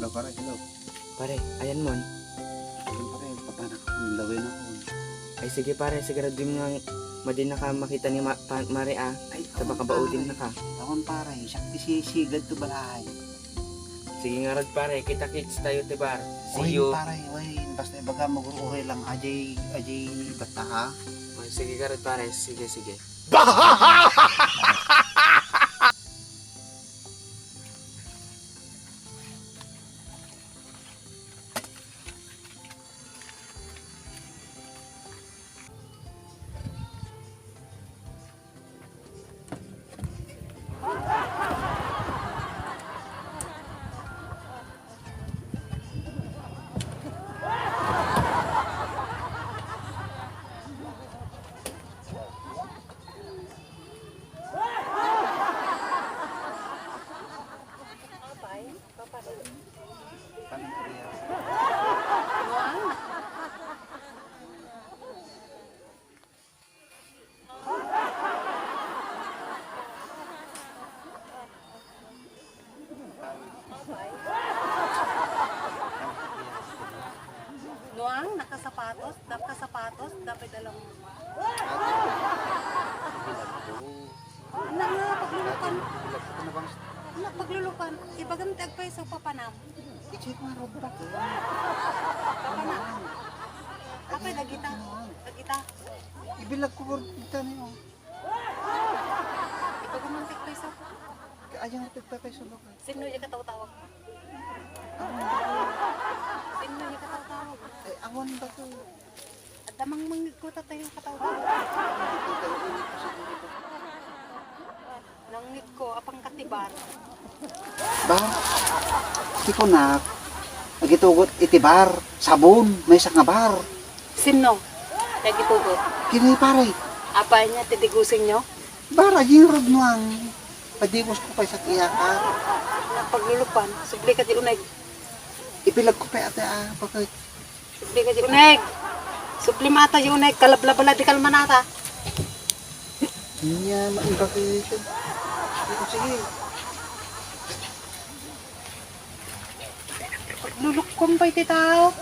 Hello, pare. Hello. Pare, ayan mon. Ayun, pare. Papanak ako. Lawin ako. Ay sige pare, sigurado nga madin na ka makita ni Mari ah. Ay, Sa baka baudin na ka. Akon, pare. Sakti sisigad to balahay. Sige nga rad pare, kita-kits tayo tibar. See Uy, you. pare. Uy, basta baga mag-uuri lang. Ajay bata ha. Ay, sige nga rad pare, sige. Luang, nakasapatos, dapat dalang anak nga, paglulupan. Anak, paglulupan. Ibagan tagpay sa papanam. Icik nga robak. Papanam. Apay, dagita. Ibilag ko kita niyo. Ibagan man tagpay sa Ayang tagpapay sa lokal. sino yung kataw-tawag? Sino yung kataw-tawag? Ay, awan ba to? At damang mangiguta tayo kataw-tawag. Nangit ko, apang katibar. Ba? Di ko na. Nagitugot itibar. Sabon. May sangabar. Sino? Nagitugot. Kini pare. Apay niya, titigusin nyo? Bara, yung rod nuang. Padibos ko pa sa tiyakan. Paglulupan, subli ka di uneg. Ipilag ko pa ate Bakit? Subli ka di uneg. Subli mata di uneg, kalabla-bala di kalmanata. Niya, bakit? Sige. Paglulukom pa iti tao.